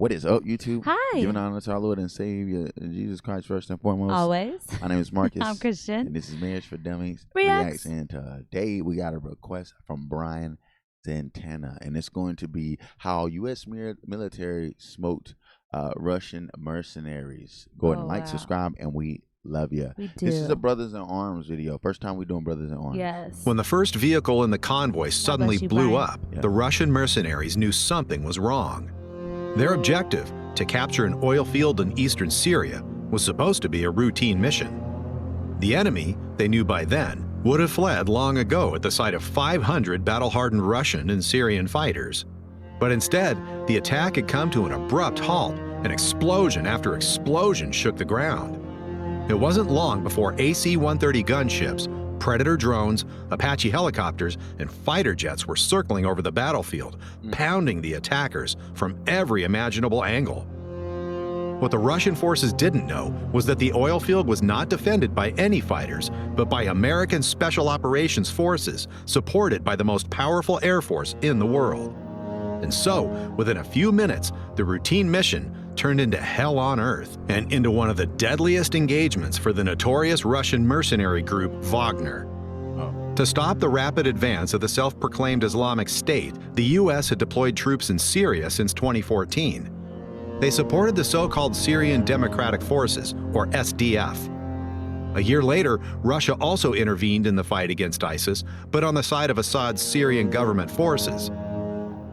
What is up, YouTube? Hi. Giving honor to our Lord and Savior, Jesus Christ, first and foremost. Always. My name is Marcus. I'm Christian. And this is Marriage for Dummies Reacts. And today we got a request from Brian Zantana, and it's going to be how U.S. military smoked Russian mercenaries. Go ahead and like, subscribe, and we love you. We do. This is a Brothers in Arms video. First time we're doing Brothers in Arms. Yes. When the first vehicle in the convoy suddenly blew up, the Russian mercenaries knew something was wrong. Their objective, to capture an oil field in eastern Syria, was supposed to be a routine mission. The enemy, they knew by then, would have fled long ago at the sight of 500 battle-hardened Russian and Syrian fighters. But instead, the attack had come to an abrupt halt, and explosion after explosion shook the ground. It wasn't long before AC-130 gunships, Predator drones, Apache helicopters, and fighter jets were circling over the battlefield, pounding the attackers from every imaginable angle. What the Russian forces didn't know was that the oil field was not defended by any fighters, but by American Special Operations Forces, supported by the most powerful air force in the world. And so, within a few minutes, the routine mission turned into hell on earth and into one of the deadliest engagements for the notorious Russian mercenary group Wagner. To stop the rapid advance of the self-proclaimed Islamic State, the U.S. had deployed troops in Syria since 2014. They supported the so-called Syrian Democratic Forces, or SDF. A year later, Russia also intervened in the fight against ISIS, but on the side of Assad's Syrian government forces.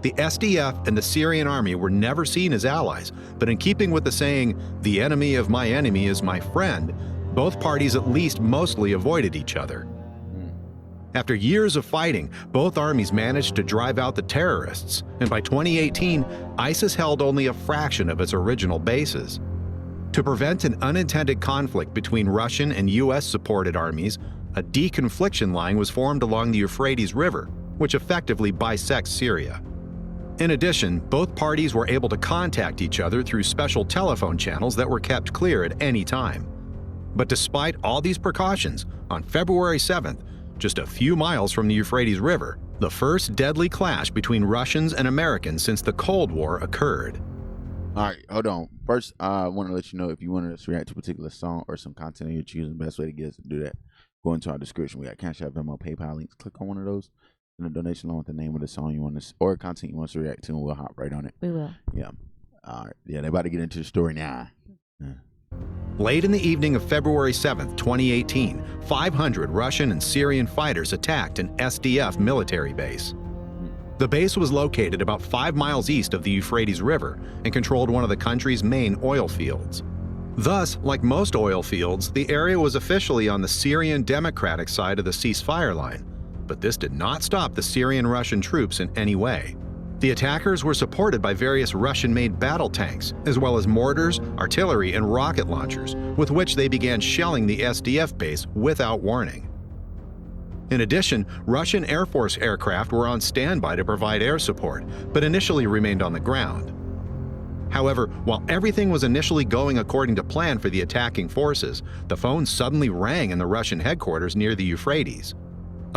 The SDF and the Syrian army were never seen as allies, but in keeping with the saying, "the enemy of my enemy is my friend," both parties at least mostly avoided each other. After years of fighting, both armies managed to drive out the terrorists, and by 2018, ISIS held only a fraction of its original bases. To prevent an unintended conflict between Russian and US-supported armies, a deconfliction line was formed along the Euphrates River, which effectively bisects Syria. In addition, both parties were able to contact each other through special telephone channels that were kept clear at any time. But despite all these precautions, on February 7th, just a few miles from the Euphrates River, the first deadly clash between Russians and Americans since the Cold War occurred. All right, hold on. First, I want to let you know if you want to react to a particular song or some content you're choosing, the best way to get us to do that, go into our description. We got Cash App, Venmo, PayPal links. Click on one of those. And a donation along with the name of the song you want to, or content you want us to react to, and we'll hop right on it. We will. Yeah. All right. Yeah, they're about to get into the story now. Yeah. Late in the evening of February 7th, 2018, 500 Russian and Syrian fighters attacked an SDF military base. The base was located about 5 miles east of the Euphrates River and controlled one of the country's main oil fields. Thus, like most oil fields, the area was officially on the Syrian Democratic side of the ceasefire line. But this did not stop the Syrian-Russian troops in any way. The attackers were supported by various Russian-made battle tanks, as well as mortars, artillery, and rocket launchers, with which they began shelling the SDF base without warning. In addition, Russian Air Force aircraft were on standby to provide air support, but initially remained on the ground. However, while everything was initially going according to plan for the attacking forces, the phone suddenly rang in the Russian headquarters near the Euphrates.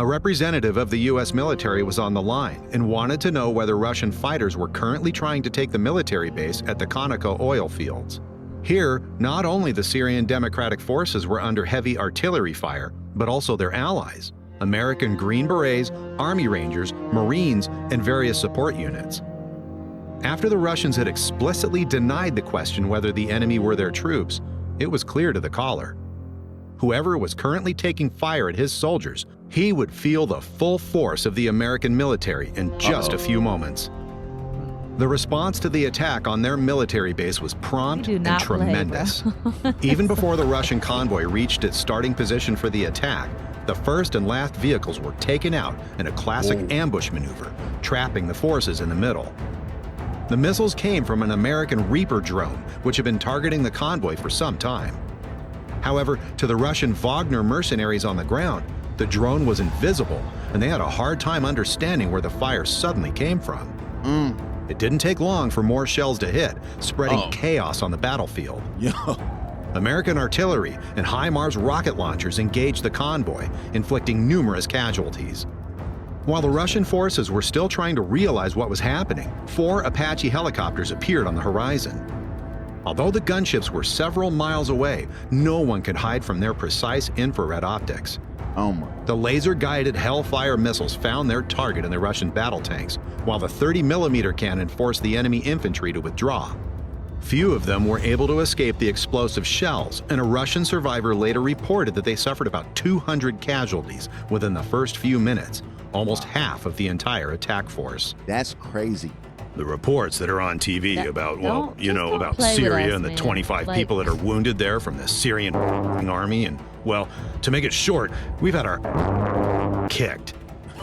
A representative of the U.S. military was on the line and wanted to know whether Russian fighters were currently trying to take the military base at the Conoco oil fields. Here, not only the Syrian Democratic Forces were under heavy artillery fire, but also their allies, American Green Berets, Army Rangers, Marines, and various support units. After the Russians had explicitly denied the question whether the enemy were their troops, it was clear to the caller. Whoever was currently taking fire at his soldiers, he would feel the full force of the American military in just a few moments. The response to the attack on their military base was prompt and tremendous. Even before the Russian convoy reached its starting position for the attack, the first and last vehicles were taken out in a classic ambush maneuver, trapping the forces in the middle. The missiles came from an American Reaper drone, which had been targeting the convoy for some time. However, to the Russian Wagner mercenaries on the ground, the drone was invisible, and they had a hard time understanding where the fire suddenly came from. It didn't take long for more shells to hit, spreading chaos on the battlefield. American artillery and HIMARS rocket launchers engaged the convoy, inflicting numerous casualties. While the Russian forces were still trying to realize what was happening, 4 Apache helicopters appeared on the horizon. Although the gunships were several miles away, no one could hide from their precise infrared optics. Oh my. The laser-guided Hellfire missiles found their target in the Russian battle tanks, while the 30mm cannon forced the enemy infantry to withdraw. Few of them were able to escape the explosive shells, and a Russian survivor later reported that they suffered about 200 casualties within the first few minutes, almost half of the entire attack force. That's crazy. The reports that are on TV about Syria and the 25 people that are wounded there from the Syrian army, and, well, to make it short, we've had our kicked.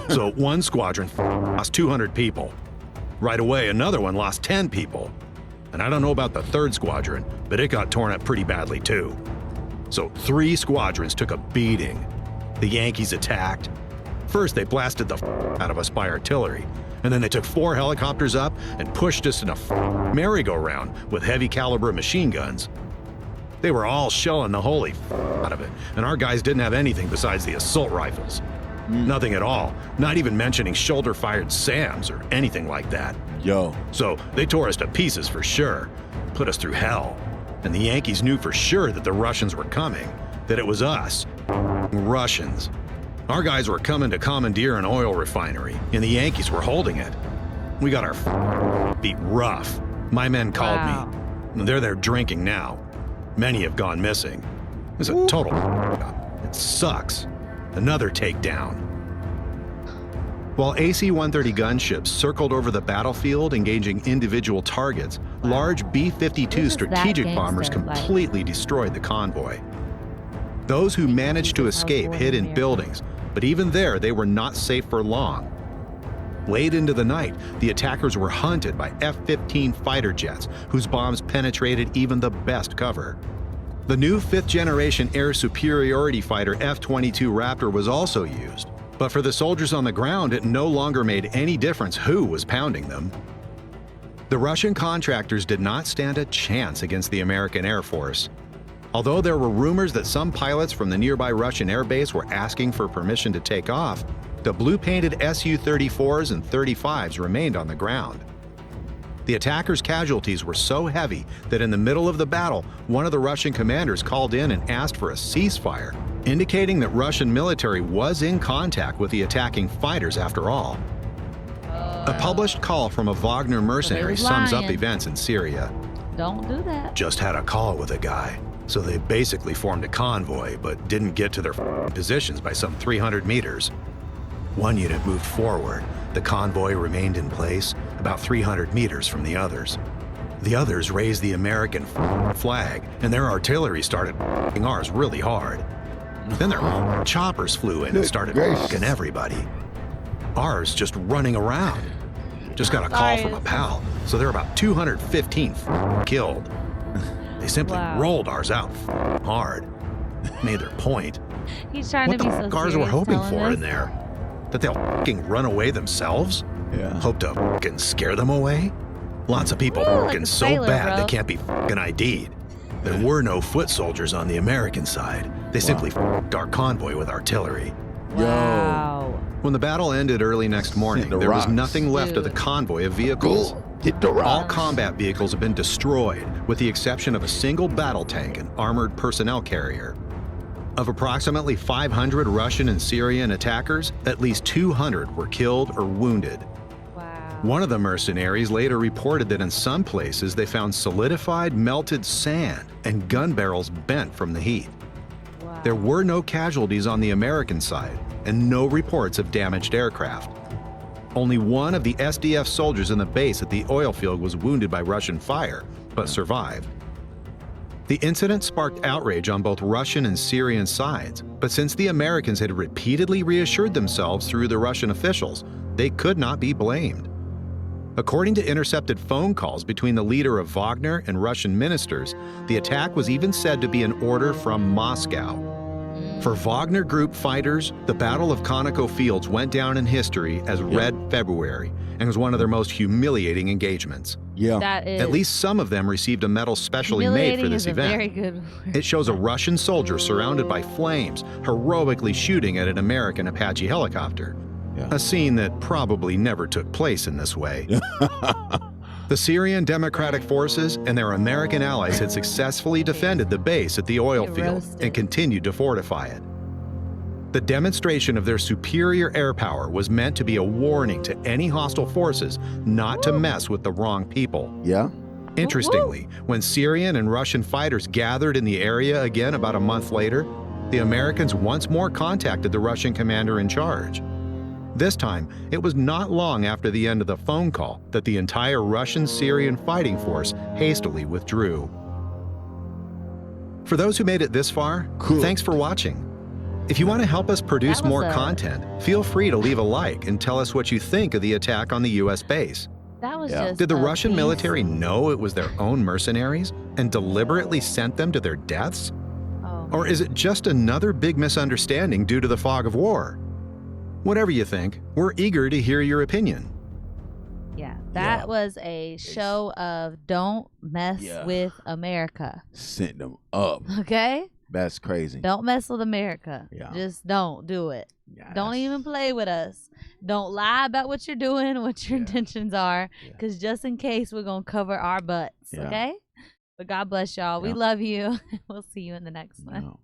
So one squadron lost 200 people. Right away, another one lost 10 people. And I don't know about the 3rd squadron, but it got torn up pretty badly too. So 3 squadrons took a beating. The Yankees attacked. First, they blasted the out of us by artillery, and then they took 4 helicopters up and pushed us in a merry-go-round with heavy caliber machine guns. They were all shelling the holy out of it, and our guys didn't have anything besides the assault rifles. Nothing at all, not even mentioning shoulder-fired SAMs or anything like that. Yo. So they tore us to pieces for sure, put us through hell. And the Yankees knew for sure that the Russians were coming, that it was us, Russians. Our guys were coming to commandeer an oil refinery, and the Yankees were holding it. We got our beat rough. My men called me. They're there drinking now. Many have gone missing. It's a total It sucks. Another takedown. While AC-130 gunships circled over the battlefield engaging individual targets, large B-52 strategic bombers completely destroyed the convoy. Those who managed to escape hid in buildings, but even there they were not safe for long. Late into the night, the attackers were hunted by F-15 fighter jets, whose bombs penetrated even the best cover. The new 5th-generation air superiority fighter F-22 Raptor was also used, but for the soldiers on the ground, it no longer made any difference who was pounding them. The Russian contractors did not stand a chance against the American Air Force. Although there were rumors that some pilots from the nearby Russian air base were asking for permission to take off, the blue-painted Su-34s and 35s remained on the ground. The attackers' casualties were so heavy that in the middle of the battle, one of the Russian commanders called in and asked for a ceasefire, indicating that Russian military was in contact with the attacking fighters after all. A published call from a Wagner mercenary sums up events in Syria. Don't do that. Just had a call with a guy. So they basically formed a convoy, but didn't get to their positions by some 300 meters. One unit moved forward. The convoy remained in place, about 300 meters from the others. The others raised the American flag, and their artillery started ours really hard. Then their choppers flew in and started fucking everybody. Ours just running around. Just got a call from a pal, so there are about 215 killed. They simply rolled ours out hard. Made their point. He's trying to be so serious. What the cars were hoping for in there? That they'll fucking run away themselves? Yeah. Hope to fucking scare them away? Lots of people fucking so bad they can't be fucking ID'd. There were no foot soldiers on the American side. They simply fucked our convoy with artillery. Wow. When the battle ended early next morning, there was nothing left of the convoy of vehicles. All combat vehicles have been destroyed, with the exception of a single battle tank and armored personnel carrier. Of approximately 500 Russian and Syrian attackers, at least 200 were killed or wounded. Wow. One of the mercenaries later reported that in some places they found solidified melted sand and gun barrels bent from the heat. Wow. There were no casualties on the American side and no reports of damaged aircraft. Only one of the SDF soldiers in the base at the oil field was wounded by Russian fire, but survived. The incident sparked outrage on both Russian and Syrian sides, but since the Americans had repeatedly reassured themselves through the Russian officials, they could not be blamed. According to intercepted phone calls between the leader of Wagner and Russian ministers, the attack was even said to be an order from Moscow. For Wagner Group fighters, the Battle of Conoco Fields went down in history as Red February and was one of their most humiliating engagements. At least some of them received a medal specially made for this event. Very good word. It shows a Russian soldier surrounded by flames, heroically shooting at an American Apache helicopter. a scene that probably never took place in this way. The Syrian Democratic Forces and their American allies had successfully defended the base at the oil field and continued to fortify it. The demonstration of their superior air power was meant to be a warning to any hostile forces not to mess with the wrong people. Yeah. Interestingly, when Syrian and Russian fighters gathered in the area again about a month later, the Americans once more contacted the Russian commander in charge. This time, it was not long after the end of the phone call that the entire Russian-Syrian fighting force hastily withdrew. For those who made it this far, thanks for watching. If you want to help us produce more content, feel free to leave a like and tell us what you think of the attack on the U.S. base. That was just Did the Russian military know it was their own mercenaries and deliberately sent them to their deaths? Or is it just another big misunderstanding due to the fog of war? Whatever you think, we're eager to hear your opinion. Yeah, that was a show of don't mess with America. Sent them up. Okay? That's crazy. Don't mess with America. Yeah. Just don't do it. Yeah, don't even play with us. Don't lie about what you're doing, what your intentions are, because just in case, we're going to cover our butts, okay? But God bless y'all. We love you. We'll see you in the next one.